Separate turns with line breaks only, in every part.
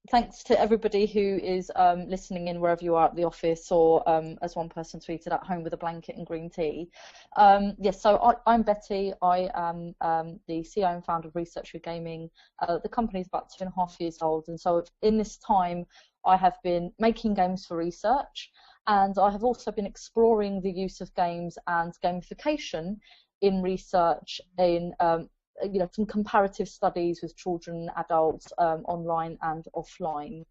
thanks to everybody who is listening in wherever you are at the office, or as one person tweeted, at home with a blanket and green tea. Yes, so I'm Betty. I am the CEO and founder of Research for Gaming. The company is about 2.5 years old, and so in this time I have been making games for research, and I have also been exploring the use of games and gamification in research in some comparative studies with children and adults, online and offline.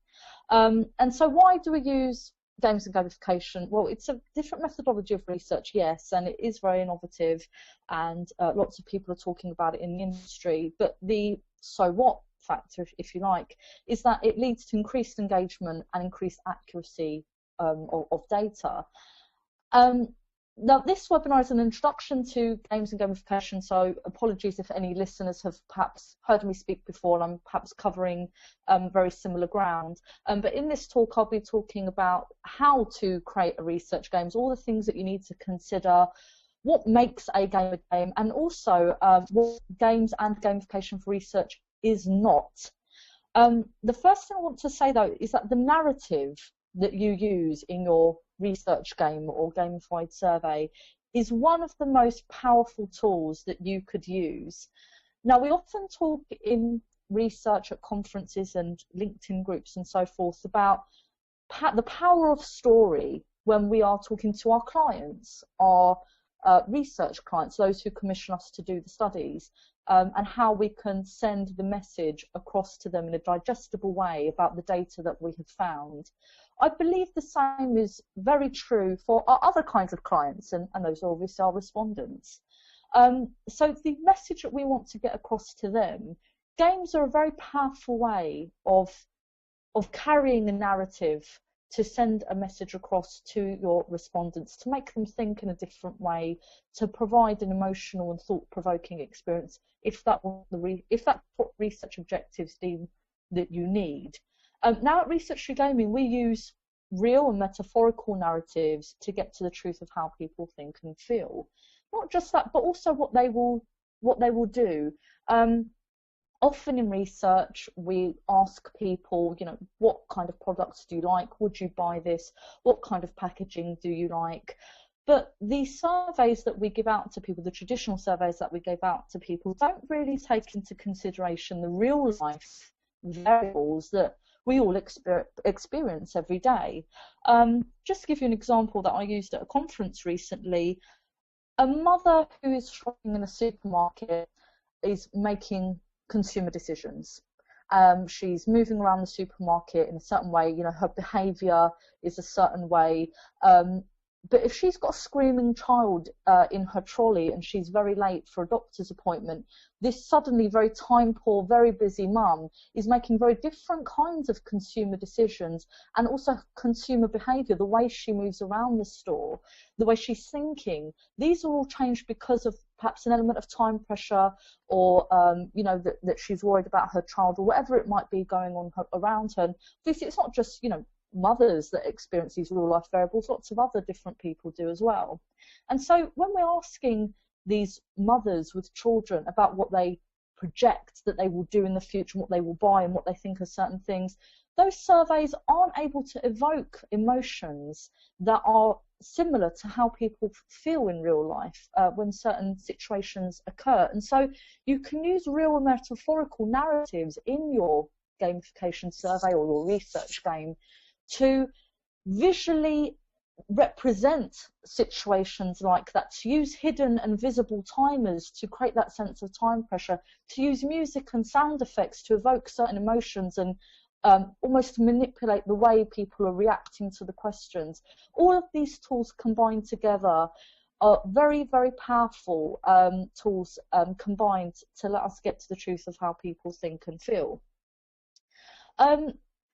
And so why do we use games and gamification? Well, it's a different methodology of research, yes, and it is very innovative, and lots of people are talking about it in the industry, but the so what factor, if you like, is that it leads to increased engagement and increased accuracy of data. Now, this webinar is an introduction to games and gamification, so apologies if any listeners have perhaps heard me speak before, and I'm perhaps covering very similar ground. But in this talk, I'll be talking about how to create a research game, all the things that you need to consider, what makes a game, and also what games and gamification for research is not. The first thing I want to say, though, is that the narrative that you use in your research game or gamified survey is one of the most powerful tools that you could use. Now, we often talk in research at conferences and LinkedIn groups and so forth about the power of story when we are talking to our clients, our research clients, those who commission us to do the studies, and how we can send the message across to them in a digestible way about the data that we have found. I believe the same is very true for our other kinds of clients, and those are obviously our respondents. So the message that we want to get across to them, games are a very powerful way of carrying a narrative to send a message across to your respondents, to make them think in a different way, to provide an emotional and thought-provoking experience, if that's what research objectives deem that you need. Now at Research for Gaming, we use real and metaphorical narratives to get to the truth of how people think and feel. Not just that, but also what they will do. Often in research, we ask people, what kind of products do you like? Would you buy this? What kind of packaging do you like? But the surveys that we give out to people, the traditional surveys that we give out to people, don't really take into consideration the real life variables that we all experience every day. Just to give you an example that I used at a conference recently, a mother who is shopping in a supermarket is making consumer decisions. She's moving around the supermarket in a certain way, her behaviour is a certain way. But if she's got a screaming child in her trolley and she's very late for a doctor's appointment, this suddenly very time-poor, very busy mum is making very different kinds of consumer decisions, and also consumer behaviour, the way she moves around the store, the way she's thinking. These are all changed because of perhaps an element of time pressure, or that she's worried about her child, or whatever it might be going on around her. And obviously, it's not just mothers that experience these real life variables, lots of other different people do as well. And so when we're asking these mothers with children about what they project that they will do in the future, what they will buy and what they think of certain things, those surveys aren't able to evoke emotions that are similar to how people feel in real life when certain situations occur. And so you can use real metaphorical narratives in your gamification survey or your research game to visually represent situations like that, to use hidden and visible timers to create that sense of time pressure, to use music and sound effects to evoke certain emotions and almost manipulate the way people are reacting to the questions. All of these tools combined together are very, very powerful tools combined to let us get to the truth of how people think and feel.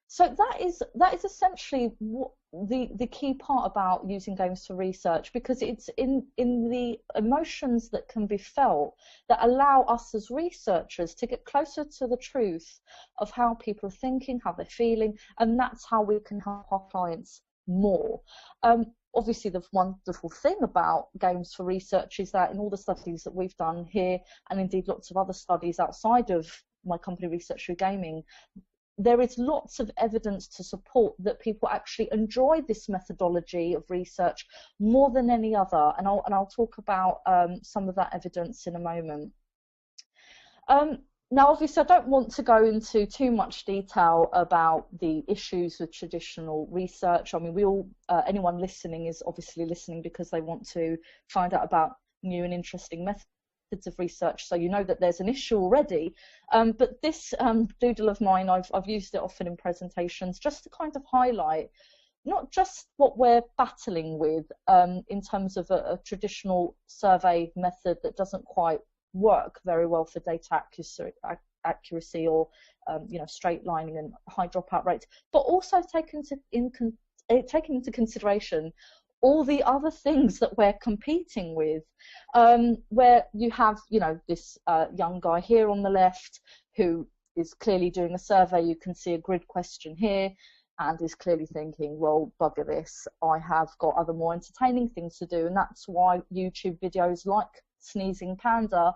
So that is essentially what the key part about using games for research, because it's in the emotions that can be felt that allow us as researchers to get closer to the truth of how people are thinking, how they're feeling, and that's how we can help our clients more. Obviously, the wonderful thing about games for research is that in all the studies that we've done here, and indeed lots of other studies outside of my company, Research for Gaming, there is lots of evidence to support that people actually enjoy this methodology of research more than any other, and I'll talk about some of that evidence in a moment. Now, obviously, I don't want to go into too much detail about the issues with traditional research. I mean, we all, anyone listening is obviously listening because they want to find out about new and interesting methods of research, so you know that there's an issue already. But this doodle of mine, I've used it often in presentations just to kind of highlight not just what we're battling with in terms of a traditional survey method that doesn't quite work very well for data accuracy or you know, straight lining and high dropout rates, but also taking into consideration all the other things that we're competing with, where you have, you know, this young guy here on the left who is clearly doing a survey. You can see a grid question here and is clearly thinking, well, bugger this, I have got other more entertaining things to do. And that's why YouTube videos like Sneezing Panda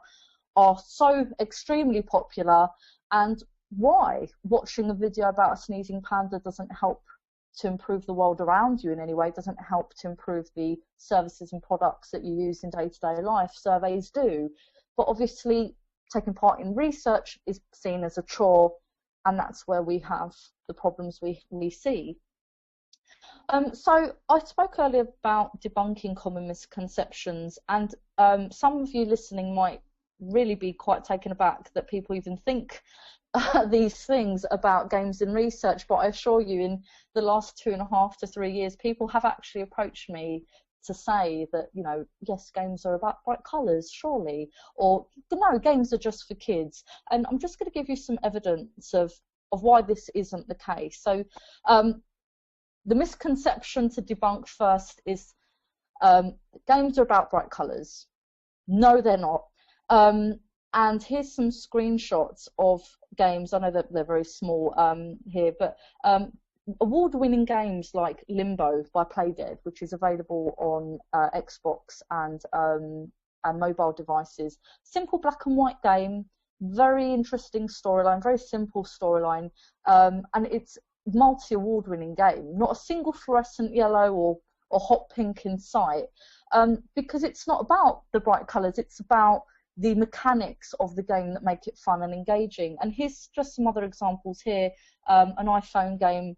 are so extremely popular, and why watching a video about a sneezing panda doesn't help to improve the world around you in any way, doesn't help to improve the services and products that you use in day-to-day life. Surveys do, but obviously taking part in research is seen as a chore, and that's where we have the problems we see. So I spoke earlier about debunking common misconceptions, and some of you listening might really be quite taken aback that people even think these things about games in research, but I assure you in the last 2.5 to 3 years people have actually approached me to say that, you know, yes, games are about bright colours, surely, or no, games are just for kids. And I'm just going to give you some evidence of why this isn't the case. So the misconception to debunk first is games are about bright colours. No, they're not. And here's some screenshots of games. I know that they're very small here, but award-winning games like Limbo by Playdead, which is available on Xbox and mobile devices. Simple black and white game, very interesting storyline, very simple storyline, and it's multi-award-winning game. Not a single fluorescent yellow or hot pink in sight, because it's not about the bright colours. It's about the mechanics of the game that make it fun and engaging. And here's just some other examples here. An iPhone game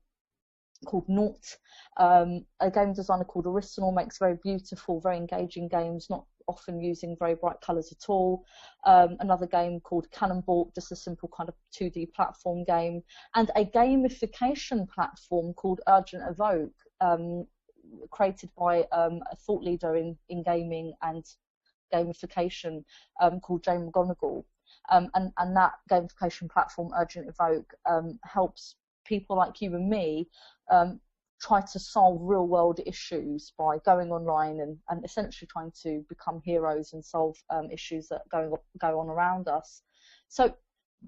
called Naught, a game designer called Original makes very beautiful, very engaging games, not often using very bright colours at all. Another game called Cannonball, just a simple kind of 2D platform game. And a gamification platform called Urgent Evoke, created by a thought leader in gaming and gamification called Jane McGonigal, and that gamification platform, Urgent Evoke, helps people like you and me try to solve real-world issues by going online and essentially trying to become heroes and solve issues that go on around us. So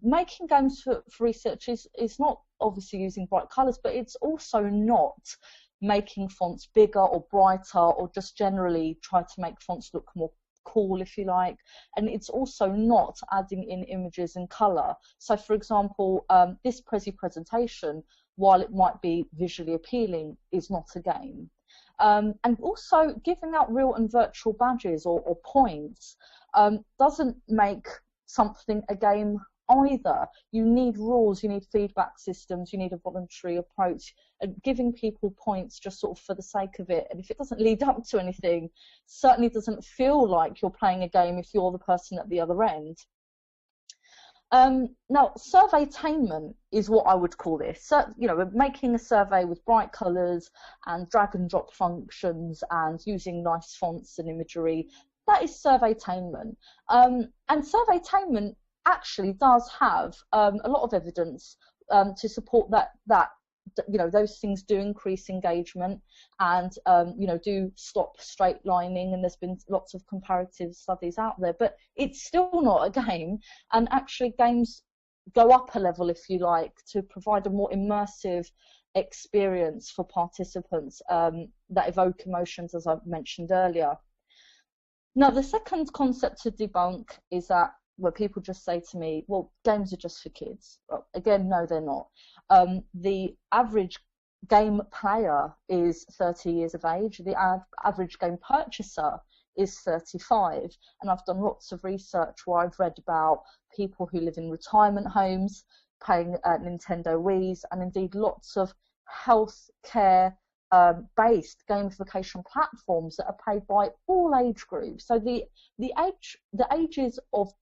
making games for research is not obviously using bright colours, but it's also not making fonts bigger or brighter or just generally try to make fonts look more cool, if you like, and it's also not adding in images and colour. So for example, this presentation, while it might be visually appealing, is not a game. And also giving out real and virtual badges or points doesn't make something a game either. You need rules, you need feedback systems, you need a voluntary approach, and giving people points just sort of for the sake of it, and if it doesn't lead up to anything, certainly doesn't feel like you're playing a game if you're the person at the other end. Now, surveytainment is what I would call this. So, you know, making a survey with bright colours and drag and drop functions and using nice fonts and imagery, that is surveytainment. And surveytainment actually does have a lot of evidence to support that you know, those things do increase engagement and you know, do stop straight lining, and there's been lots of comparative studies out there, but it's still not a game, and actually games go up a level, if you like, to provide a more immersive experience for participants that evoke emotions, as I mentioned earlier. Now, the second concept to debunk is that where people just say to me, well, games are just for kids. Well, again, no, they're not. The average game player is 30 years of age. The average game purchaser is 35. And I've done lots of research where I've read about people who live in retirement homes playing Nintendo Wii's, and indeed lots of health care based gamification platforms that are played by all age groups. So the ages of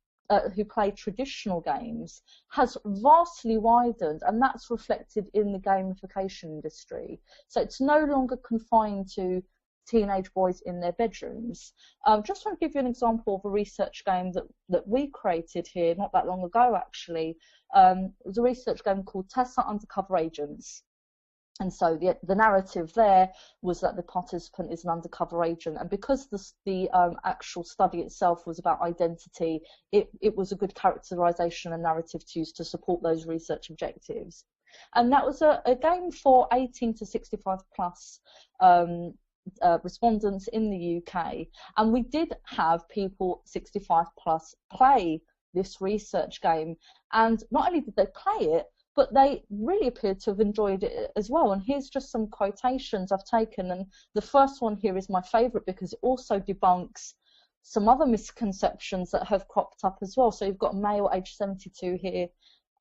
who play traditional games has vastly widened, and that's reflected in the gamification industry. So it's no longer confined to teenage boys in their bedrooms. Just want to give you an example of a research game that we created here not that long ago, actually. It was a research game called Tessa, Undercover Agents. And so the narrative there was that the participant is an undercover agent, and because the actual study itself was about identity, it was a good characterization and narrative to use to support those research objectives. And that was a game for 18 to 65 plus respondents in the UK, and we did have people 65 plus play this research game, and not only did they play it, but they really appeared to have enjoyed it as well. And here's just some quotations I've taken, and the first one here is my favourite because it also debunks some other misconceptions that have cropped up as well. So you've got a male aged 72 here,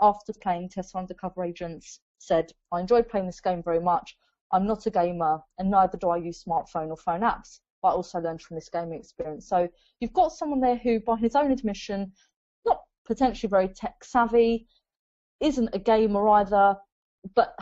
after playing Tessa Undercover Agents, said, "I enjoyed playing this game very much. I'm not a gamer, and neither do I use smartphone or phone apps, but I also learned from this gaming experience." So you've got someone there who, by his own admission, not potentially very tech savvy, isn't a gamer either, but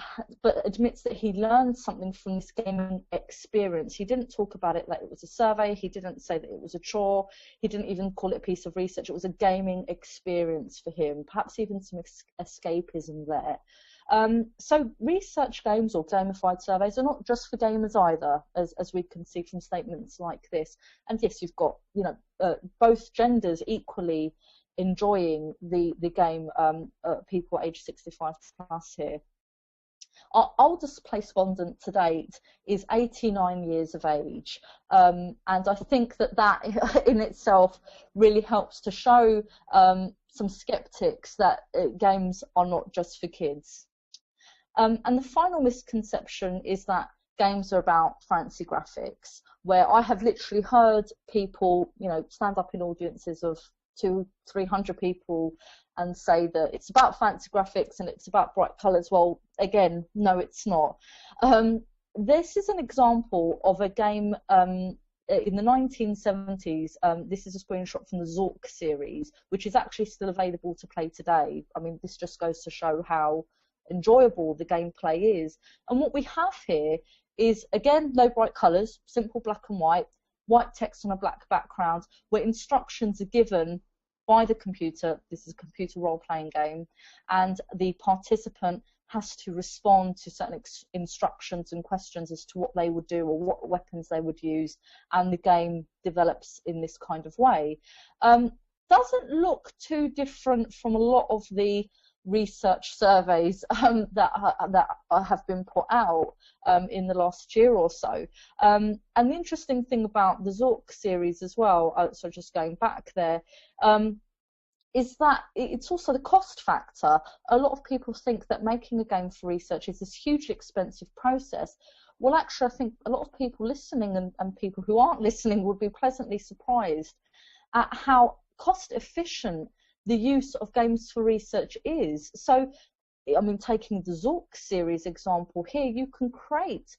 admits that he learned something from this gaming experience. He didn't talk about it like it was a survey. He didn't say that it was a chore. He didn't even call it a piece of research. It was a gaming experience for him, perhaps even some escapism there. So research games or gamified surveys are not just for gamers either, as we can see from statements like this. And yes, you've got both genders equally enjoying the game, people aged 65 plus here. Our oldest respondent to date is 89 years of age, and I think that in itself really helps to show some skeptics that games are not just for kids. And the final misconception is that games are about fancy graphics, where I have literally heard people, stand up in audiences of 200-300 people and say that it's about fancy graphics and it's about bright colours. Well, again, no, it's not. This is an example of a game in the 1970s. This is a screenshot from the Zork series, which is actually still available to play today. I mean, this just goes to show how enjoyable the gameplay is. And what we have here is, again, no bright colours, simple black and white text on a black background, where instructions are given by the computer. This is a computer role-playing game, and the participant has to respond to certain instructions and questions as to what they would do or what weapons they would use, and the game develops in this kind of way. Doesn't look too different from a lot of the research surveys that have been put out in the last year or so. And the interesting thing about the Zork series as well, so just going back there, is that it's also the cost factor. A lot of people think that making a game for research is this hugely expensive process. Well, actually, I think a lot of people listening and people who aren't listening would be pleasantly surprised at how cost efficient the use of games for research is. So, I mean, taking the Zork series example here, you can create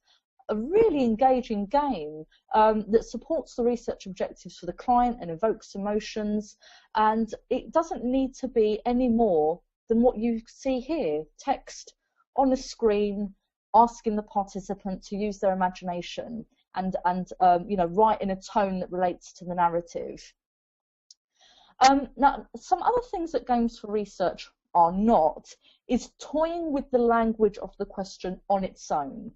a really engaging game that supports the research objectives for the client and evokes emotions, and it doesn't need to be any more than what you see here, text on a screen asking the participant to use their imagination and write in a tone that relates to the narrative. Now, some other things that games for research are not is toying with the language of the question on its own.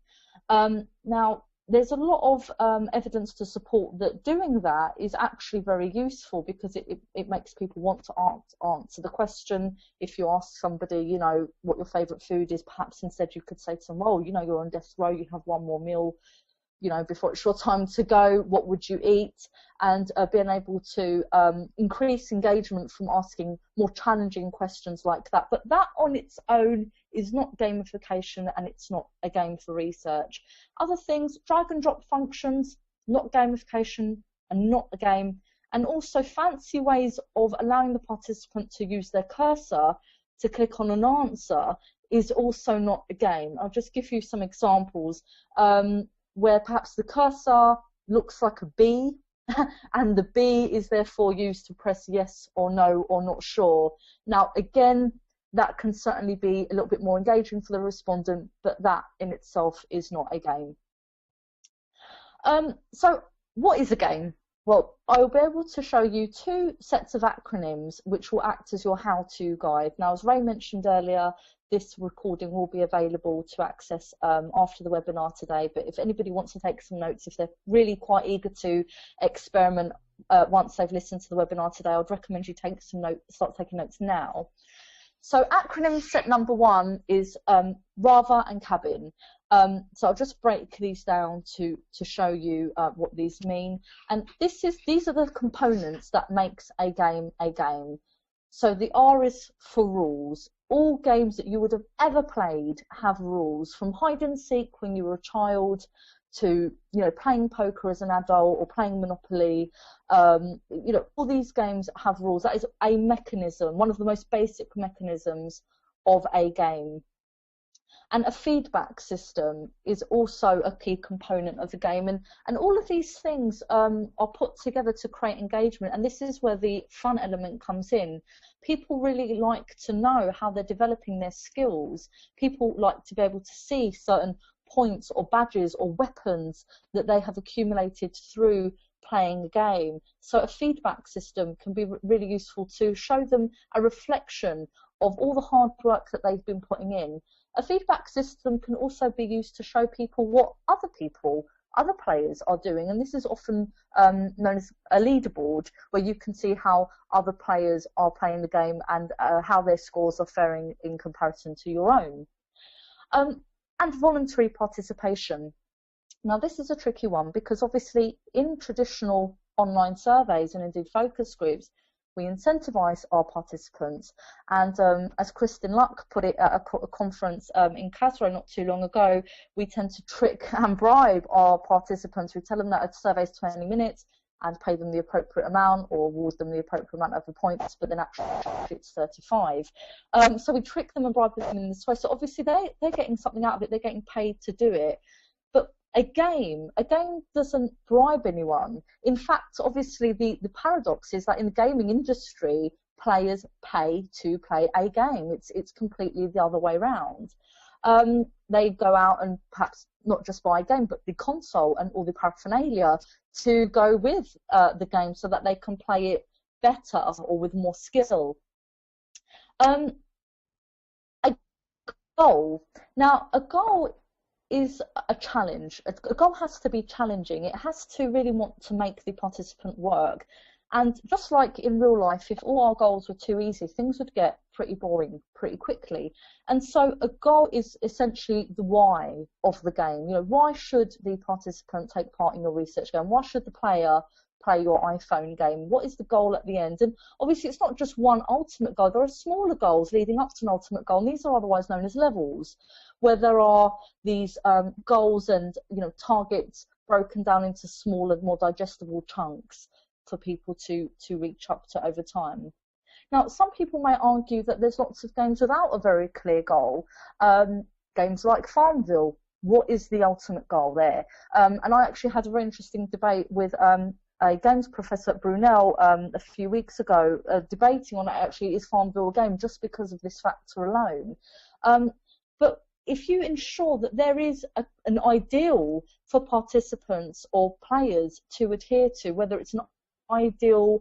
Now, there's a lot of evidence to support that doing that is actually very useful, because it makes people want to answer the question. If you ask somebody, what your favourite food is, perhaps instead you could say to them, well, you're on death row, you have one more meal you know, before it's your time to go, what would you eat? And being able to increase engagement from asking more challenging questions like that. But that on its own is not gamification, and it's not a game for research. Other things, drag and drop functions, not gamification and not a game. And also fancy ways of allowing the participant to use their cursor to click on an answer is also not a game. I'll just give you some examples where perhaps the cursor looks like a B, and the B is therefore used to press yes or no or not sure. Now, again, that can certainly be a little bit more engaging for the respondent, but that in itself is not a game. So what is a game? Well, I will be able to show you two sets of acronyms which will act as your how-to guide. Now, as Ray mentioned earlier, this recording will be available to access after the webinar today, but if anybody wants to take some notes, if they're really quite eager to experiment once they've listened to the webinar today, I'd recommend you take some notes, start taking notes now. So acronym set number one is rather and cabin. So I'll just break these down to show you what these mean. And these are the components that makes a game a game. So the R is for rules. All games that you would have ever played have rules, from hide and seek when you were a child to, you know, playing poker as an adult or playing Monopoly. You know, all these games have rules. That is a mechanism, one of the most basic mechanisms of a game. And a feedback system is also a key component of the game. And all of these things are put together to create engagement. And this is where the fun element comes in. People really like to know how they're developing their skills. People like to be able to see certain points or badges or weapons that they have accumulated through playing a game. So a feedback system can be really useful to show them a reflection of all the hard work that they've been putting in. A feedback system can also be used to show people what other players are doing, and this is often known as a leaderboard, where you can see how other players are playing the game and how their scores are faring in comparison to your own. And voluntary participation. Now, this is a tricky one because obviously in traditional online surveys and indeed focus groups, we incentivize our participants, and as Kristen Luck put it at a conference in Casro not too long ago, we tend to trick and bribe our participants. We tell them that a survey is 20 minutes and pay them the appropriate amount or award them the appropriate amount of the points, but then actually it's 35. So we trick them and bribe them in this way. So obviously they're getting something out of it, they're getting paid to do it. But a game doesn't bribe anyone. In fact, obviously the paradox is that in the gaming industry, players pay to play a game. It's completely the other way around. They go out and perhaps not just buy a game, but the console and all the paraphernalia to go with the game so that they can play it better or with more skill. A goal. Now, a goal is a challenge. A goal has to be challenging. It has to really want to make the participant work. And just like in real life, if all our goals were too easy, things would get pretty boring pretty quickly. And so a goal is essentially the why of the game. You know, why should the participant take part in your research game? Why should the player play your iPhone game? What is the goal at the end? And obviously it's not just one ultimate goal. There are smaller goals leading up to an ultimate goal, and these are otherwise known as levels, where there are these goals and, you know, targets broken down into smaller, more digestible chunks for people to reach up to over time. Now, some people may argue that there's lots of games without a very clear goal. Games like Farmville, what is the ultimate goal there? And I actually had a very interesting debate with a games professor at Brunel a few weeks ago, debating on actually is Farmville a game just because of this factor alone. But if you ensure that there is an ideal for participants or players to adhere to, whether it's an ideal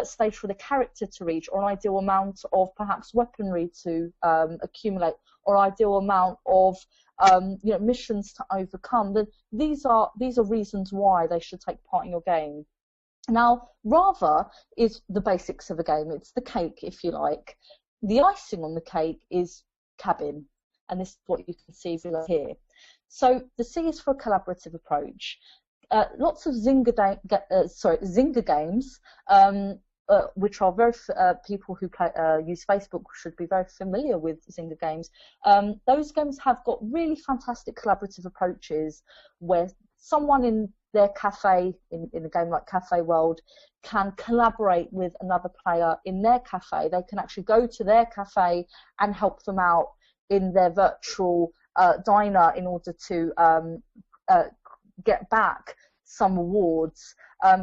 stage for the character to reach, or an ideal amount of perhaps weaponry to accumulate, or ideal amount of you know, missions to overcome, then these are reasons why they should take part in your game. Now, rather is the basics of a game. It's the cake, if you like. The icing on the cake is cabin, and this is what you can see here. So the C is for a collaborative approach. Lots of Zynga games, which are very people who use Facebook should be very familiar with Zynga games. Those games have got really fantastic collaborative approaches where someone in their cafe, in a game like Cafe World, can collaborate with another player in their cafe. They can actually go to their cafe and help them out in their virtual diner in order to get back some rewards.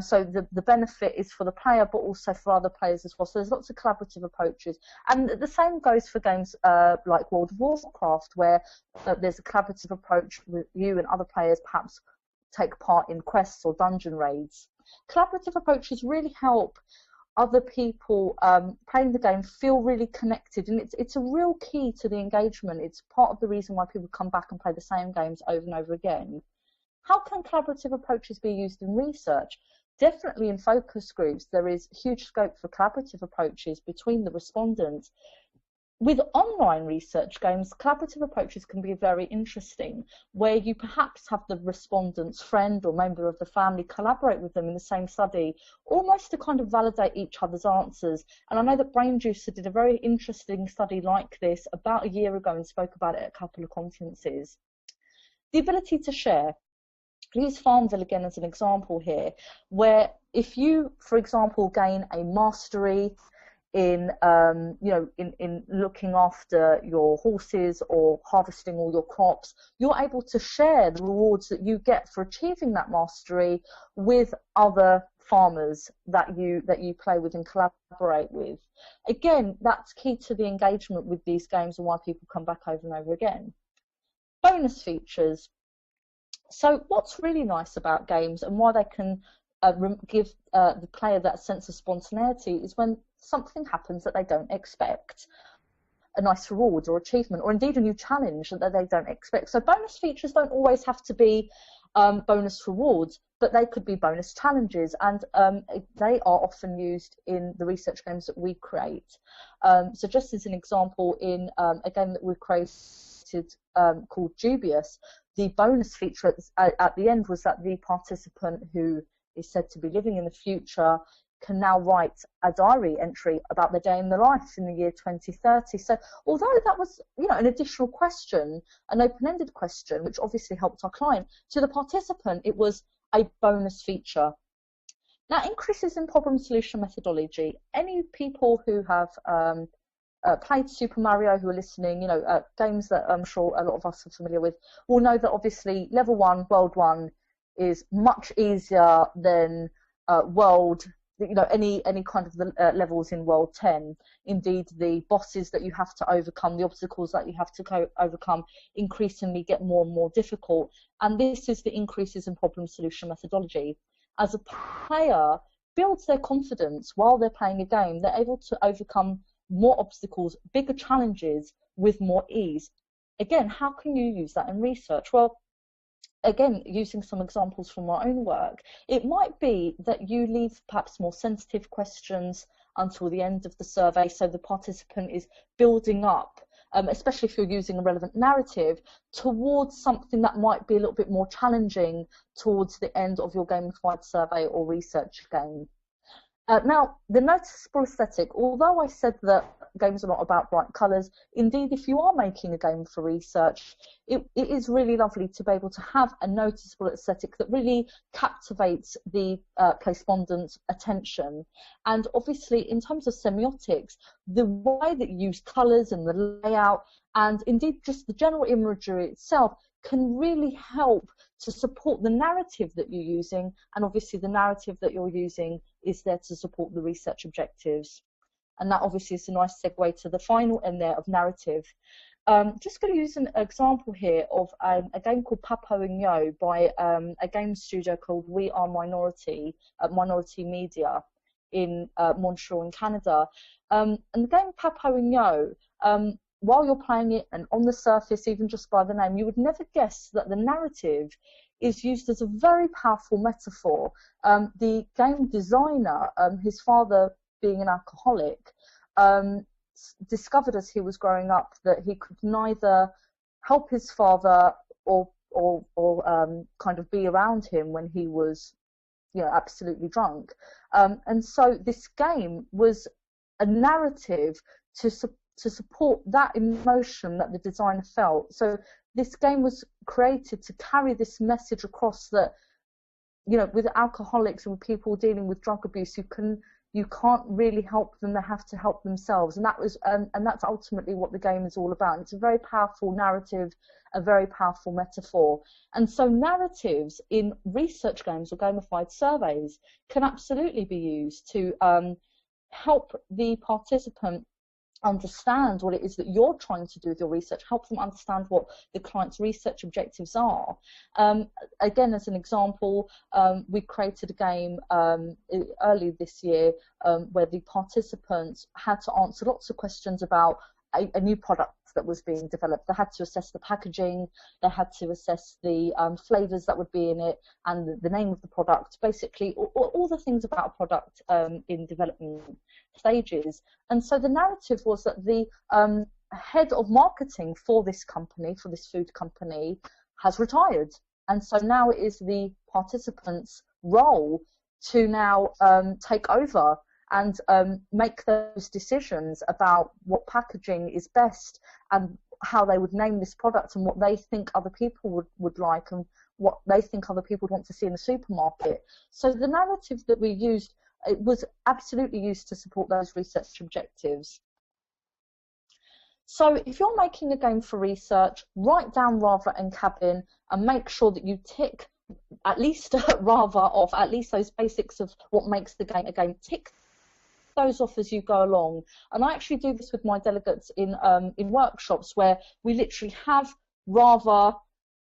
So the benefit is for the player, but also for other players as well. So there's lots of collaborative approaches. And the same goes for games like World of Warcraft, where there's a collaborative approach with you and other players perhaps take part in quests or dungeon raids. Collaborative approaches really help other people playing the game feel really connected, and it's a real key to the engagement. It's part of the reason why people come back and play the same games over and over again. How can collaborative approaches be used in research? Definitely in focus groups, there is huge scope for collaborative approaches between the respondents. With online research games, collaborative approaches can be very interesting, where you perhaps have the respondent's friend or member of the family collaborate with them in the same study, almost to kind of validate each other's answers. And I know that Brain Juicer did a very interesting study like this about a year ago and spoke about it at a couple of conferences. The ability to share. Use Farmville again as an example here, where if you, for example, gain a mastery in in looking after your horses or harvesting all your crops, you're able to share the rewards that you get for achieving that mastery with other farmers that you play with and collaborate with. Again, that's key to the engagement with these games and why people come back over and over again. Bonus features. So what's really nice about games and why they can give the player that sense of spontaneity is when something happens that they don't expect, a nice reward or achievement, or indeed a new challenge that they don't expect. So bonus features don't always have to be bonus rewards, but they could be bonus challenges, and they are often used in the research games that we create. So just as an example, in a game that we created called Dubious, the bonus feature at the end was that the participant who is said to be living in the future can now write a diary entry about their day in the life in the year 2030. So although that was, an additional question, an open-ended question, which obviously helped our client, to the participant it was a bonus feature. Now, increases in problem solution methodology. Any people who have played Super Mario who are listening, games that I'm sure a lot of us are familiar with, will know that obviously level 1, world 1 is much easier than world, any kind of the levels in world 10. Indeed, the bosses that you have to overcome, the obstacles that you have to overcome increasingly get more and more difficult. And this is the increases in problem solution methodology. As a player builds their confidence while they're playing a game, they're able to overcome more obstacles, bigger challenges with more ease. Again, how can you use that in research? Well, again, using some examples from our own work, it might be that you leave perhaps more sensitive questions until the end of the survey, so the participant is building up, especially if you're using a relevant narrative, towards something that might be a little bit more challenging towards the end of your gamified survey or research game. Now, the noticeable aesthetic, although I said that games are not about bright colours, indeed, if you are making a game for research, it is really lovely to be able to have a noticeable aesthetic that really captivates the respondent's attention. And obviously, in terms of semiotics, the way that you use colours and the layout, and indeed just the general imagery itself, can really help to support the narrative that you're using, and obviously the narrative that you're using is there to support the research objectives. And that obviously is a nice segue to the final end there of narrative. Just going to use an example here of a game called Papo and Yo by a game studio called We Are Minority, Minority Media in Montreal in Canada. And the game Papo and Yo, while you're playing it, and on the surface, even just by the name, you would never guess that the narrative is used as a very powerful metaphor. The game designer, his father being an alcoholic, discovered as he was growing up that he could neither help his father or kind of be around him when he was, you know, absolutely drunk. And so this game was a narrative to support that emotion that the designer felt. So this game was created to carry this message across that, you know, with alcoholics and with people dealing with drug abuse, you can't really help them, they have to help themselves. And that was and that's ultimately what the game is all about. It's a very powerful narrative, a very powerful metaphor. And so narratives in research games or gamified surveys can absolutely be used to help the participant understand what it is that you're trying to do with your research, help them understand what the client's research objectives are. Again, as an example, we created a game early this year where the participants had to answer lots of questions about a new product that was being developed. They had to assess the packaging, they had to assess the flavours that would be in it, and the name of the product, basically all the things about a product in development stages. And so the narrative was that the head of marketing for this company, for this food company, has retired. And so now it is the participants' role to now take over and make those decisions about what packaging is best and how they would name this product and what they think other people would like and what they think other people would want to see in the supermarket. So the narrative that we used, it was absolutely used to support those research objectives. So if you're making a game for research, write down rather and cabin and make sure that you tick at least rather off, at least those basics of what makes the game a game. Tick those off as you go along. And I actually do this with my delegates in workshops where we literally have rather,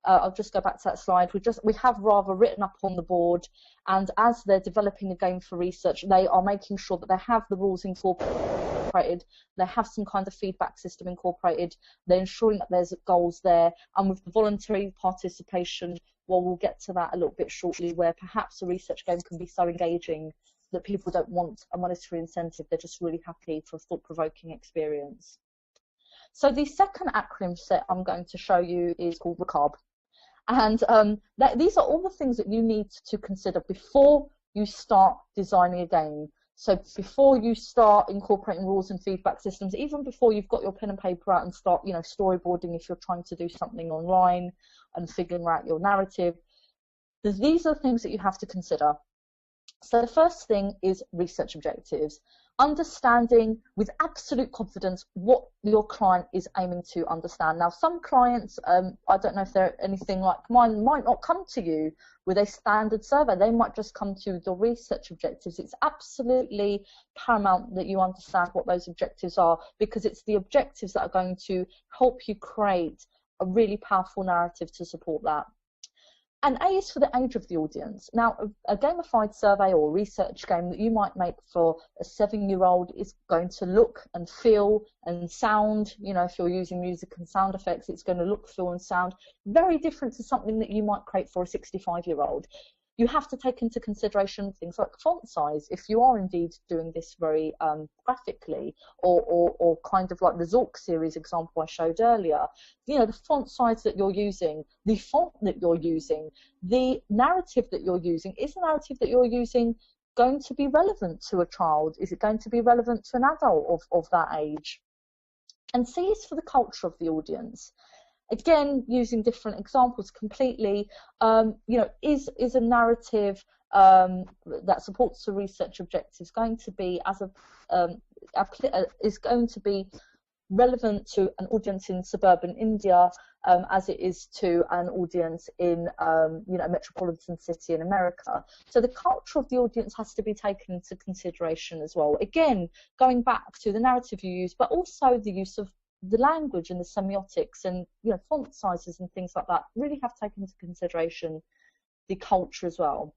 I'll just go back to that slide, we have rather written up on the board, and as they're developing a game for research, they are making sure that they have the rules incorporated, they have some kind of feedback system incorporated, they're ensuring that there's goals there, and with the voluntary participation, well, we'll get to that a little bit shortly, where perhaps a research game can be so engaging that people don't want a monetary incentive, they're just really happy for a thought-provoking experience. So the second acronym set I'm going to show you is called RECARB. And these are all the things that you need to consider before you start designing a game. So before you start incorporating rules and feedback systems, even before you've got your pen and paper out and start, you know, storyboarding if you're trying to do something online and figuring out your narrative, these are things that you have to consider. So the first thing is research objectives. Understanding with absolute confidence what your client is aiming to understand. Now, some clients, I don't know if they're anything like mine, might not come to you with a standard survey. They might just come to the research objectives. It's absolutely paramount that you understand what those objectives are, because it's the objectives that are going to help you create a really powerful narrative to support that. And A is for the age of the audience. Now, a gamified survey or research game that you might make for a 7-year-old is going to look and feel and sound, you know, if you're using music and sound effects, it's going to look, feel and sound very different to something that you might create for a 65-year-old. You have to take into consideration things like font size, if you are indeed doing this very graphically, or kind of like the Zork series example I showed earlier. You know, the font size that you're using, the font that you're using, the narrative that you're using. Is the narrative that you're using going to be relevant to a child? Is it going to be relevant to an adult of that age? And C is for the culture of the audience. Again, using different examples completely, you know, is a narrative that supports the research objectives going to be is going to be relevant to an audience in suburban India as it is to an audience in you know, a metropolitan city in America. So the culture of the audience has to be taken into consideration as well. Again, going back to the narrative you use, but also the use of the language and the semiotics and, you know, font sizes and things like that really have taken into consideration the culture as well.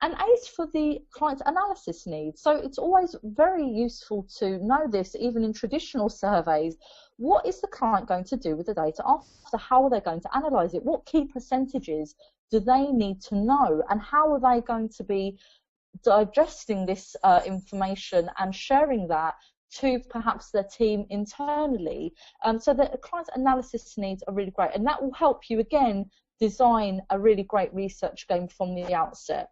And A is for the client's analysis needs. So it's always very useful to know this, even in traditional surveys. What is the client going to do with the data after? How are they going to analyse it? What key percentages do they need to know? And how are they going to be digesting this information and sharing that to perhaps their team internally? So the client's analysis needs are really great, and that will help you again design a really great research game from the outset.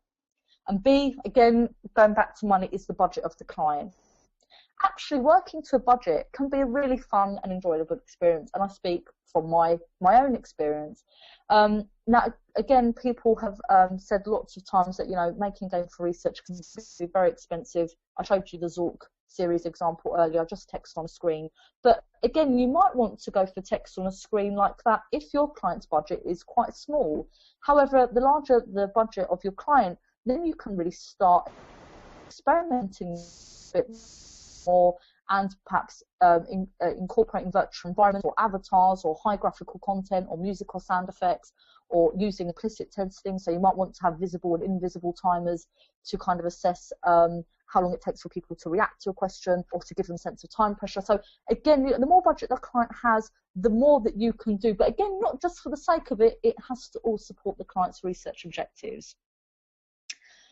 And B, again, going back to money, is the budget of the client. Actually, working to a budget can be a really fun and enjoyable experience, and I speak from my own experience. Now, again, people have said lots of times that, you know, making game for research can be very expensive. I showed you the Zork series example earlier, just text on a screen. But again, you might want to go for text on a screen like that if your client's budget is quite small. However, the larger the budget of your client, then you can really start experimenting a bit more and perhaps incorporating virtual environments or avatars or high graphical content or music or sound effects, or using implicit testing. So you might want to have visible and invisible timers to kind of assess how long it takes for people to react to a question, or to give them a sense of time pressure. So again, the more budget the client has, the more that you can do. But again, not just for the sake of it, it has to all support the client's research objectives.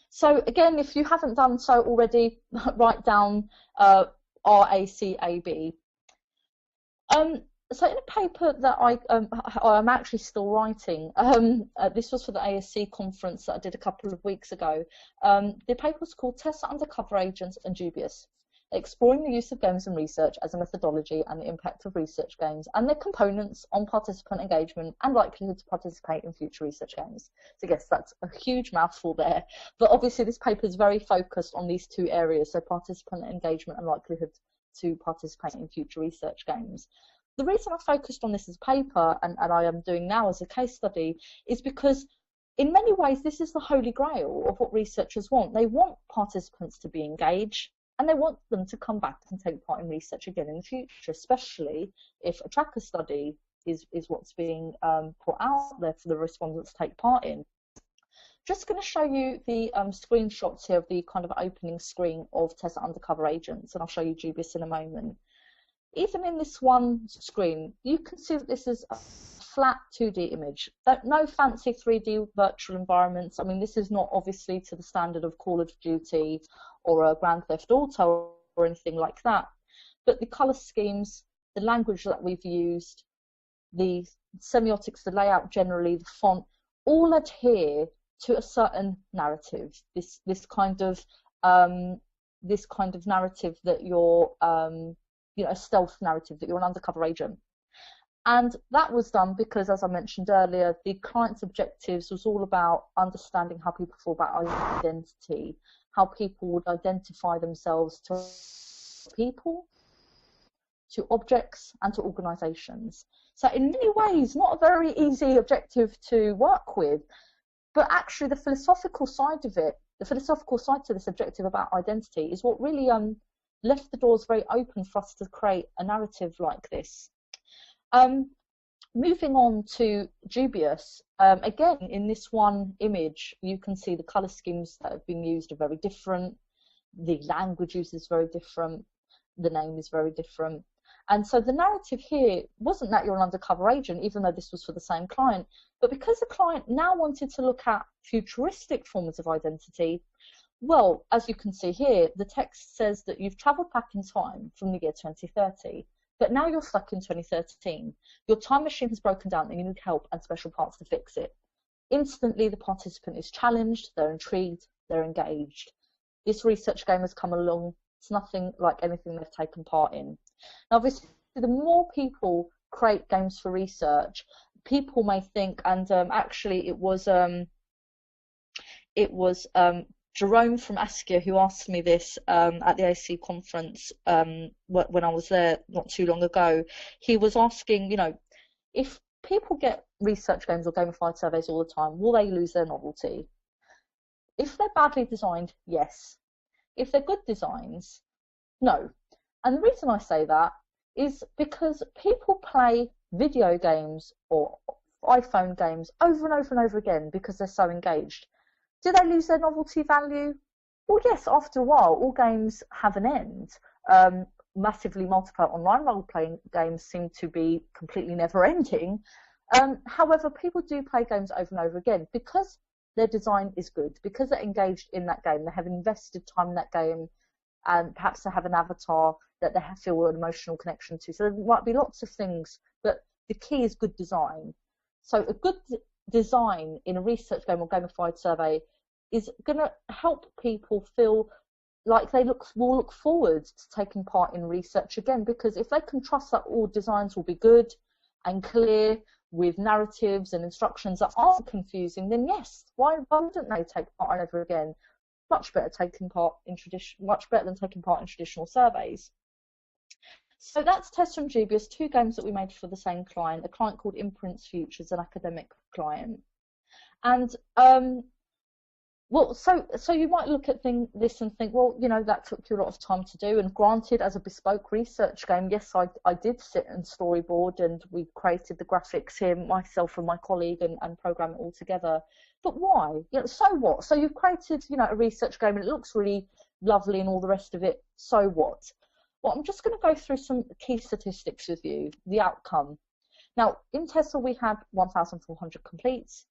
So again, if you haven't done so already, write down RACAB. So in a paper that I'm actually still writing, this was for the ASC conference that I did a couple of weeks ago. The paper was called Tessa, Undercover Agents and Dubious, Exploring the Use of Games in Research as a Methodology and the Impact of Research Games and their Components on Participant Engagement and Likelihood to Participate in Future Research Games. So yes, that's a huge mouthful there, but obviously this paper is very focused on these two areas, so participant engagement and likelihood to participate in future research games. The reason I focused on this as a paper, and I am doing now as a case study, is because in many ways this is the holy grail of what researchers want. They want participants to be engaged, and they want them to come back and take part in research again in the future, especially if a tracker study is what's being put out there for the respondents to take part in. Just going to show you the screenshots here of the kind of opening screen of Tessa Undercover Agents, and I'll show you Dubious in a moment. Even in this one screen, you can see that this is a flat 2D image. No fancy 3D virtual environments. I mean, this is not obviously to the standard of Call of Duty or a Grand Theft Auto or anything like that. But the color schemes, the language that we've used, the semiotics, the layout generally, the font, all adhere to a certain narrative. This kind of narrative that you're you know, a stealth narrative, that you're an undercover agent. And that was done because, as I mentioned earlier, the client's objectives was all about understanding how people feel about identity, how people would identify themselves to people, to objects, and to organizations. So in many ways, not a very easy objective to work with, but actually the philosophical side of it, the philosophical side to this objective about identity is what really left the doors very open for us to create a narrative like this. Moving on to Dubious, again, in this one image, you can see the color schemes that have been used are very different, the language use is very different, the name is very different. And so the narrative here wasn't that you're an undercover agent, even though this was for the same client, but because the client now wanted to look at futuristic forms of identity, well, as you can see here, the text says that you've traveled back in time from the year 2030, but now you're stuck in 2013. Your time machine has broken down and you need help and special parts to fix it. Instantly, the participant is challenged, they're intrigued, they're engaged. This research game has come along. It's nothing like anything they've taken part in. Now, obviously, the more people create games for research, people may think, and actually it was Jerome from Askia who asked me this at the AC conference when I was there not too long ago. He was asking, you know, if people get research games or gamified surveys all the time, will they lose their novelty? If they're badly designed, yes. If they're good designs, no. And the reason I say that is because people play video games or iPhone games over and over and over again because they're so engaged. Do they lose their novelty value? Well, yes, after a while, all games have an end. Massively multiplayer online role-playing games seem to be completely never-ending. However, people do play games over and over again because their design is good, because they're engaged in that game, they have invested time in that game, and perhaps they have an avatar that they feel an emotional connection to. So there might be lots of things, but the key is good design. So a good design in a research game or gamified survey is going to help people feel like they will look forward to taking part in research again, because if they can trust that all designs will be good and clear with narratives and instructions that aren't confusing, then yes, why wouldn't they take part ever again? Much better than taking part in traditional surveys. So that's Tessa and Dubious, 2 games that we made for the same client, a client called Imprints Futures, an academic client. And well, so you might look at this and think, well, you know, that took you a lot of time to do. And granted, as a bespoke research game, yes, I did sit and storyboard, and we created the graphics here, myself and my colleague, and program it all together. But why? You know, so what? So you've created, you know, a research game, and it looks really lovely and all the rest of it. So what? Well, I'm just going to go through some key statistics with you, the outcome. Now, in Tessa, we had 1,400 completes,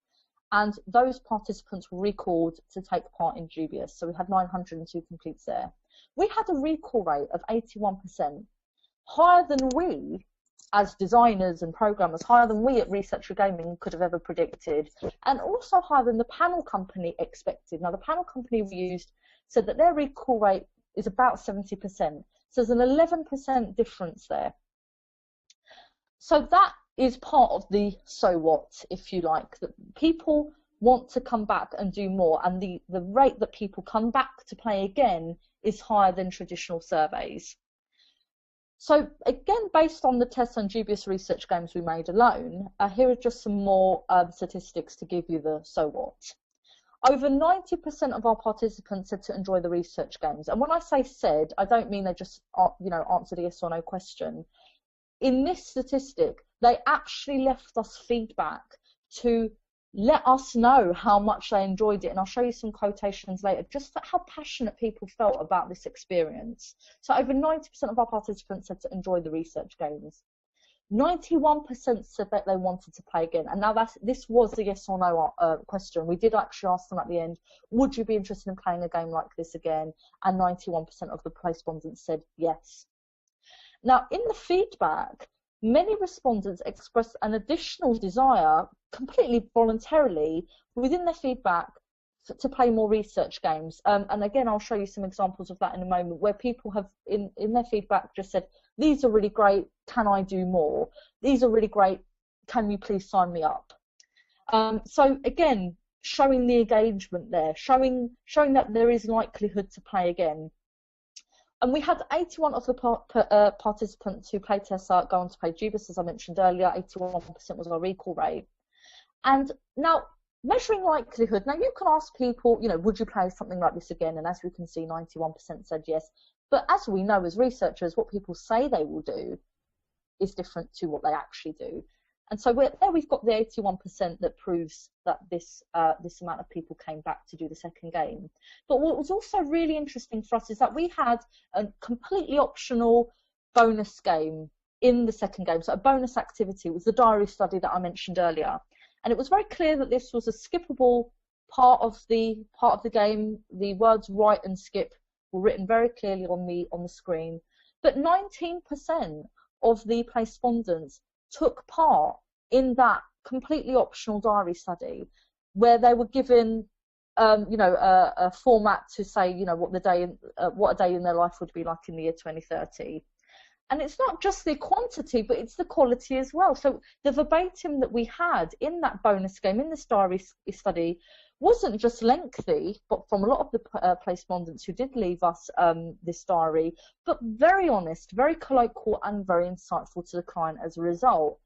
and those participants were recalled to take part in Dubious. So we had 902 completes there. We had a recall rate of 81%, higher than we, as designers and programmers, higher than we at Researcher Gaming could have ever predicted, and also higher than the panel company expected. Now, the panel company we used said that their recall rate is about 70%. So there's an 11% difference there. So that is part of the so what, if you like, that people want to come back and do more, and the rate that people come back to play again is higher than traditional surveys. So again, based on the Tessa and Dubious research games we made alone, here are just some more statistics to give you the so what. Over 90% of our participants said to enjoy the research games. And when I say said, I don't mean they just, you know, answered a yes or no question. In this statistic, they actually left us feedback to let us know how much they enjoyed it. And I'll show you some quotations later, just for how passionate people felt about this experience. So over 90% of our participants said to enjoy the research games. 91% said that they wanted to play again. And now this was a yes or no question. We did actually ask them at the end, would you be interested in playing a game like this again? And 91% of the respondents said yes. Now, in the feedback, many respondents expressed an additional desire, completely voluntarily, within their feedback to play more research games. And again, I'll show you some examples of that in a moment, where people have, in their feedback, just said, these are really great, can I do more? These are really great, can you please sign me up? So again, showing the engagement there, showing that there is likelihood to play again. And we had 81 of the participants who played Tessa go on to play Dubious, as I mentioned earlier. 81% was our recall rate. And now, measuring likelihood, now you can ask people, you know, would you play something like this again? And as we can see, 91% said yes. But as we know as researchers, what people say they will do is different to what they actually do. And so there we've got the 81% that proves that this amount of people came back to do the second game. But what was also really interesting for us is that we had a completely optional bonus game in the second game. So a bonus activity was the diary study that I mentioned earlier. And it was very clear that this was a skippable part of the game. The words write and skip were written very clearly on the screen. But 19% of the respondents took part in that completely optional diary study, where they were given, you know, a format to say, you know, what a day in their life would be like in the year 2030. And it's not just the quantity, but it's the quality as well. So the verbatim that we had in that bonus game, in this diary study, wasn't just lengthy, but from a lot of the respondents who did leave us this diary, but very honest, very colloquial, and very insightful to the client as a result.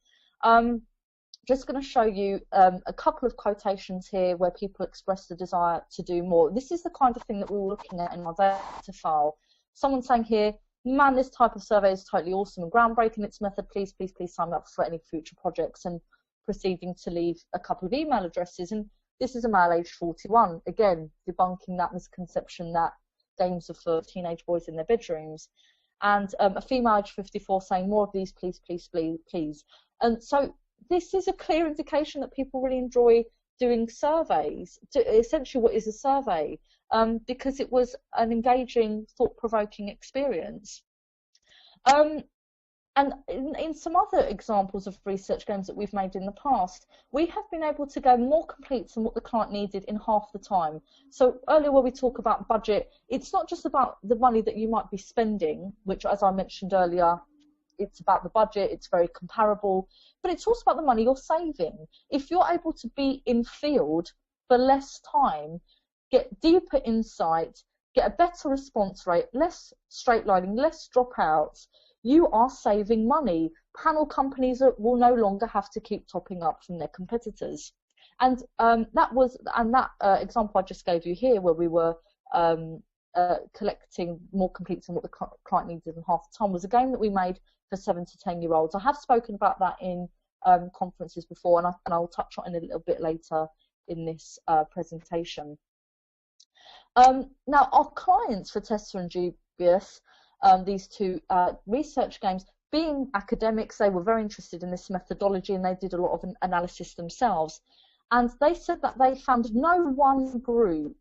Just going to show you a couple of quotations here where people express the desire to do more. This is the kind of thing that we were looking at in our data file. Someone saying here, man, this type of survey is totally awesome and groundbreaking. Its method, please, please, please sign up for any future projects, and proceeding to leave a couple of email addresses. And this is a male aged 41, again, debunking that misconception that games are for teenage boys in their bedrooms. And a female aged 54 saying, more of these, please, please, please, please. And so this is a clear indication that people really enjoy doing surveys. Essentially, what is a survey? Because it was an engaging, thought-provoking experience. And in some other examples of research games that we've made in the past, we have been able to go more complete than what the client needed in half the time. So earlier when we talk about budget, it's not just about the money that you might be spending, which, as I mentioned earlier, it's about the budget, it's very comparable, but it's also about the money you're saving. If you're able to be in field for less time, get deeper insight, get a better response rate, less straight lining, less dropouts, you are saving money. Panel companies will no longer have to keep topping up from their competitors. And that example I just gave you here, where we were collecting more complete than what the client needed in half the time, was a game that we made for 7 to 10-year-olds. I have spoken about that in conferences before, and I'll touch on it a little bit later in this presentation. Now, our clients for Tessa and Dubious, these two research games, being academics, they were very interested in this methodology, and they did a lot of analysis themselves. And they said that they found no one group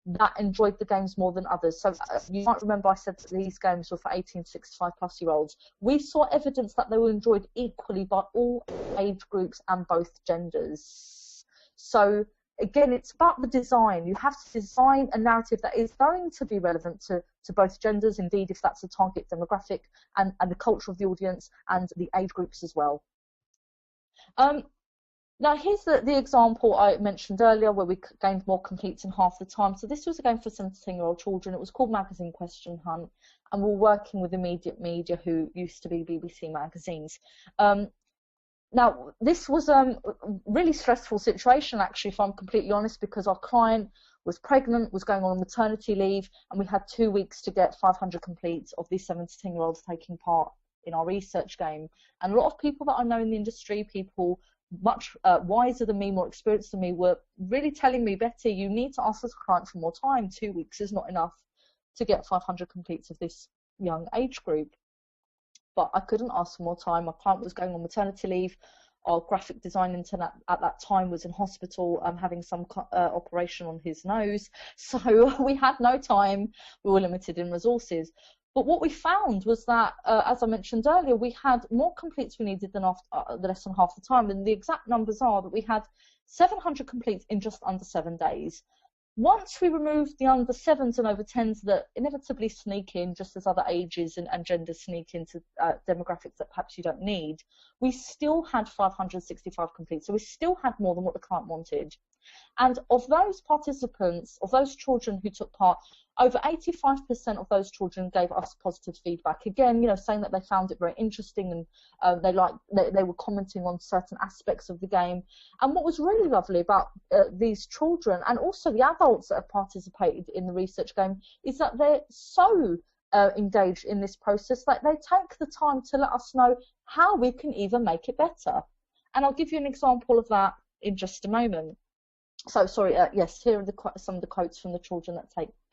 that enjoyed the games more than others. So you might remember I said that these games were for 18 to 65+-year-olds. We saw evidence that they were enjoyed equally by all age groups and both genders. So again, it's about the design. You have to design a narrative that is going to be relevant to both genders, indeed, if that's the target demographic, and the culture of the audience and the age groups as well. Now, here's the example I mentioned earlier, where we gained more complete in half the time. So this was a game for 7 to 10-year-old children. It was called Magazine Question Hunt, and we're working with Immediate Media, who used to be BBC Magazines. Now, this was a really stressful situation, actually, if I'm completely honest, because our client was pregnant, was going on maternity leave, and we had 2 weeks to get 500 complete of these 7 to 10-year-olds taking part in our research game. And a lot of people that I know in the industry, people much wiser than me, more experienced than me, were really telling me, Betty, you need to ask this client for more time. 2 weeks is not enough to get 500 completes of this young age group. But I couldn't ask for more time. My client was going on maternity leave. Our graphic design intern at that time was in hospital, having some operation on his nose. So we had no time. We were limited in resources. But what we found was that, as I mentioned earlier, we had more completes we needed than less than half the time. And the exact numbers are that we had 700 completes in just under 7 days. Once we removed the under 7s and over 10s that inevitably sneak in, just as other ages and genders sneak into demographics that perhaps you don't need, we still had 565 complete. So we still had more than what the client wanted. And of those participants, of those children who took part, over 85% of those children gave us positive feedback. Again, saying that they found it very interesting, and they were commenting on certain aspects of the game. And what was really lovely about these children, and also the adults that have participated in the research game, is that they're so engaged in this process that they take the time to let us know how we can even make it better. And I'll give you an example of that in just a moment. So, sorry, yes, here are some of the quotes from the children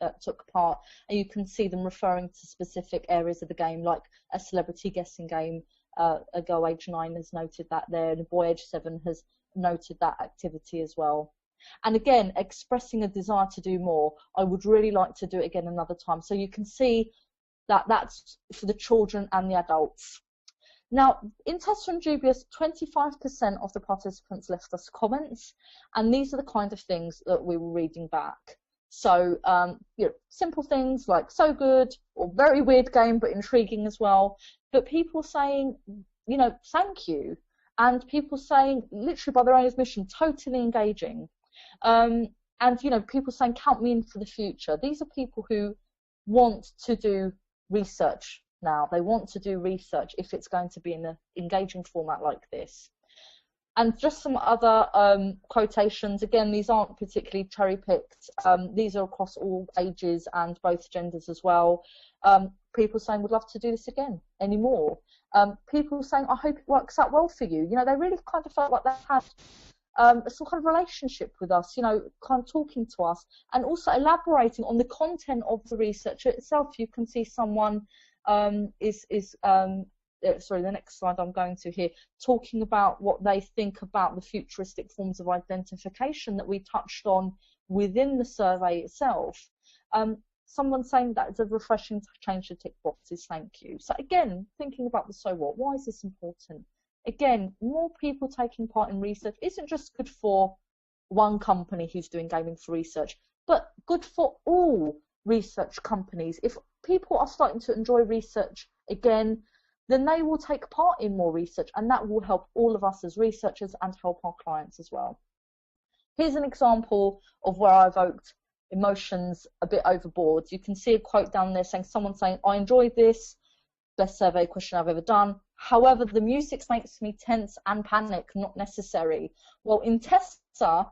that took part, and you can see them referring to specific areas of the game, like a celebrity guessing game. A girl age 9 has noted that there, and a boy age 7 has noted that activity as well. And again, expressing a desire to do more. I would really like to do it again another time. So you can see that that's for the children and the adults. Now, in Tessa and Dubious, 25% of the participants left us comments, and these are the kind of things that we were reading back. So, simple things like "so good" or "very weird game but intriguing as well." But people saying, "thank you," and people saying, literally by their own admission, "totally engaging," and people saying, "count me in for the future." These are people who want to do research. Now, they want to do research if it's going to be in an engaging format like this. And just some other quotations. Again, these aren't particularly cherry-picked. These are across all ages and both genders as well. People saying, "would love to do this again, any more." People saying, "I hope it works out well for you." They really kind of felt like they had a sort of relationship with us, kind of talking to us, and also elaborating on the content of the research itself. You can see someone sorry, the next slide I'm going to here, talking about what they think about the futuristic forms of identification that we touched on within the survey itself. someone saying that it's a refreshing change to tick boxes, thank you. So again, thinking about the so what, why is this important? Again, more people taking part in research isn't just good for one company who's doing gaming for research, but good for all research companies. If people are starting to enjoy research again, then they will take part in more research, and that will help all of us as researchers and help our clients as well. Here's an example of where I evoked emotions a bit overboard. You can see a quote down there saying, someone saying, I enjoyed this, best survey question I've ever done. However, the music makes me tense and panic, not necessary. Well, in Tessa,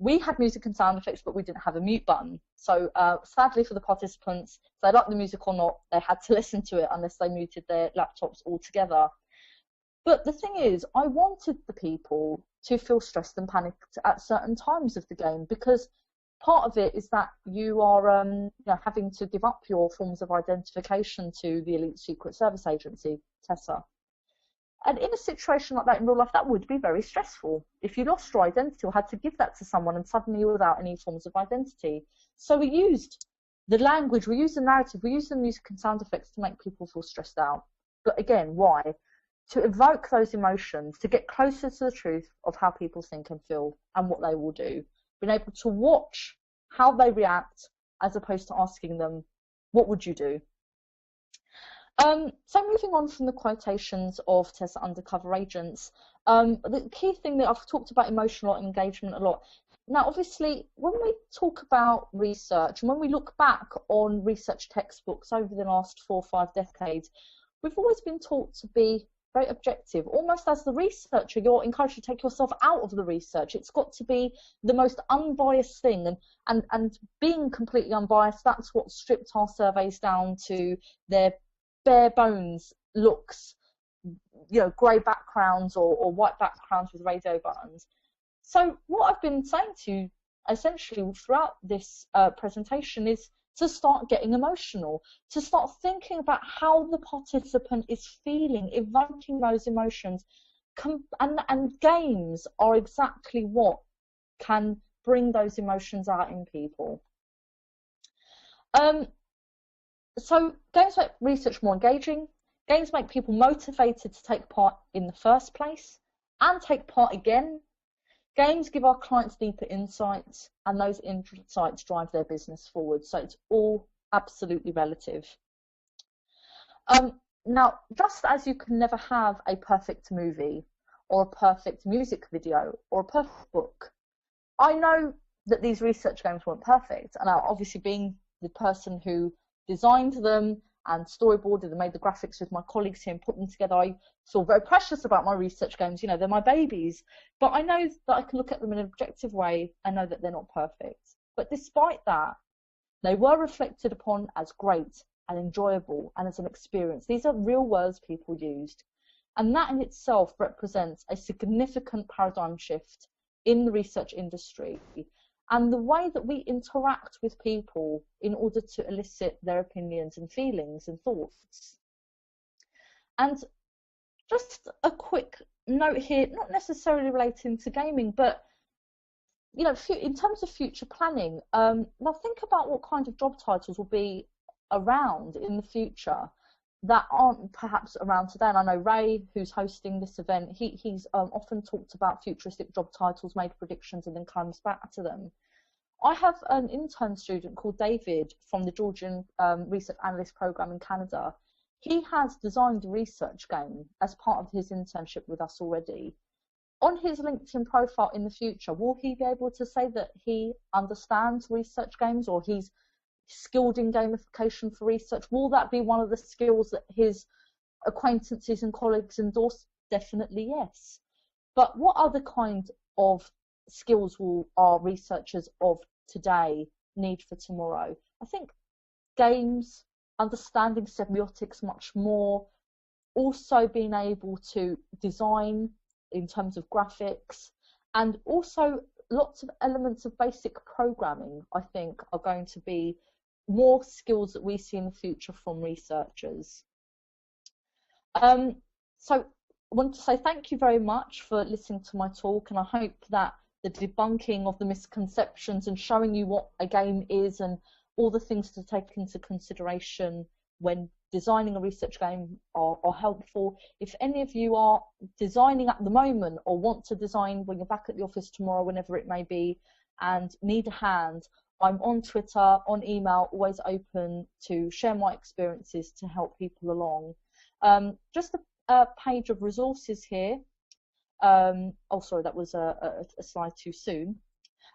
we had music and sound effects, but we didn't have a mute button. So sadly for the participants, if they liked the music or not, they had to listen to it unless they muted their laptops altogether. But the thing is, I wanted the people to feel stressed and panicked at certain times of the game, because part of it is that you are having to give up your forms of identification to the Elite Secret Service Agency, Tessa. And in a situation like that in real life, that would be very stressful. If you lost your identity or had to give that to someone and suddenly you're without any forms of identity. So we used the language, we used the narrative, we used the music and sound effects to make people feel stressed out. But again, why? To evoke those emotions, to get closer to the truth of how people think and feel and what they will do. Being able to watch how they react as opposed to asking them, what would you do? So moving on from the quotations of Tessa undercover agents, the key thing that I've talked about emotional engagement a lot. Now, obviously, when we talk about research and when we look back on research textbooks over the last 4 or 5 decades, we've always been taught to be very objective. Almost as the researcher, you're encouraged to take yourself out of the research. It's got to be the most unbiased thing, and being completely unbiased, that's what stripped our surveys down to their bare bones looks, grey backgrounds or white backgrounds with radio buttons. So what I've been saying to you essentially throughout this presentation is to start getting emotional, to start thinking about how the participant is feeling, evoking those emotions, and games are exactly what can bring those emotions out in people. So games make research more engaging, games make people motivated to take part in the first place and take part again. Games give our clients deeper insights, and those insights drive their business forward. So it's all absolutely relative. Now, just as you can never have a perfect movie or a perfect music video or a perfect book, I know that these research games weren't perfect. And obviously, being the person who designed them and storyboarded and made the graphics with my colleagues here and put them together, I feel very precious about my research games. They're my babies. But I know that I can look at them in an objective way and know that they're not perfect. But despite that, they were reflected upon as great and enjoyable and as an experience. These are real words people used. And that in itself represents a significant paradigm shift in the research industry and the way that we interact with people in order to elicit their opinions and feelings and thoughts. And just a quick note here, not necessarily relating to gaming, but in terms of future planning, now think about what kind of job titles will be around in the future that aren't perhaps around today. And I know Ray, who's hosting this event, he's often talked about futuristic job titles, made predictions, and then comes back to them. I have an intern student called David from the Georgian Research Analyst Program in Canada. He has designed a research game as part of his internship with us already. On his LinkedIn profile in the future, will he be able to say that he understands research games or he's skilled in gamification for research? Will that be one of the skills that his acquaintances and colleagues endorse? Definitely yes. But what other kind of skills will our researchers of today need for tomorrow? I think games, understanding semiotics much more, also being able to design in terms of graphics, and also lots of elements of basic programming, I think, are going to be more skills that we see in the future from researchers. So I want to say thank you very much for listening to my talk, and I hope that the debunking of the misconceptions and showing you what a game is and all the things to take into consideration when designing a research game are helpful. If any of you are designing at the moment or want to design when you're back at the office tomorrow, whenever it may be, and need a hand, I'm on Twitter, on email, always open to share my experiences to help people along. Just a page of resources here. Oh, sorry, that was a slide too soon.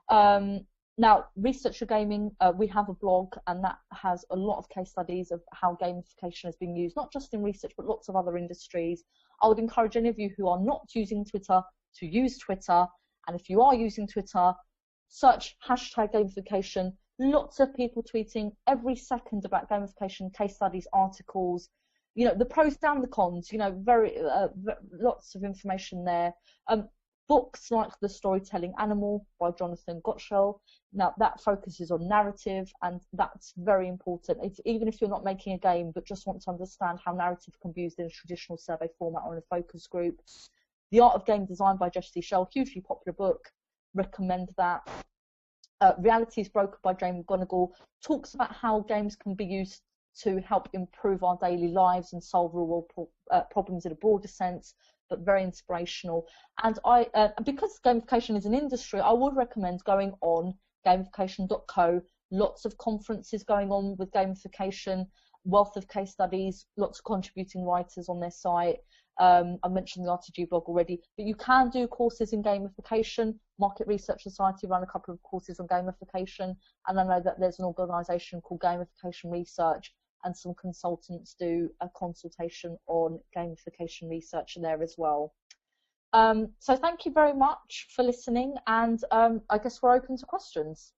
Now, Researcher Gaming, we have a blog, and that has a lot of case studies of how gamification has been used, not just in research, but lots of other industries. I would encourage any of you who are not using Twitter to use Twitter, and if you are using Twitter, search hashtag gamification. Lots of people tweeting every second about gamification, case studies, articles, you know, the pros and the cons, you know, lots of information there. Books like The Storytelling Animal by Jonathan Gottschall. Now, that focuses on narrative, and that's very important. Even if you're not making a game, but just want to understand how narrative can be used in a traditional survey format or in a focus group. The Art of Game Design by Jeff C. Shell, hugely popular book. Recommend that. Reality is Broken by Jane McGonigal talks about how games can be used to help improve our daily lives and solve real world problems in a broader sense, but very inspirational. And because gamification is an industry, I would recommend going on gamification.co. Lots of conferences going on with gamification, wealth of case studies, lots of contributing writers on their site. I mentioned the RTG blog already, but you can do courses in gamification. Market Research Society run a couple of courses on gamification, and I know that there's an organisation called Gamification Research, and some consultants do a consultation on gamification research there as well. So thank you very much for listening, and I guess we're open to questions.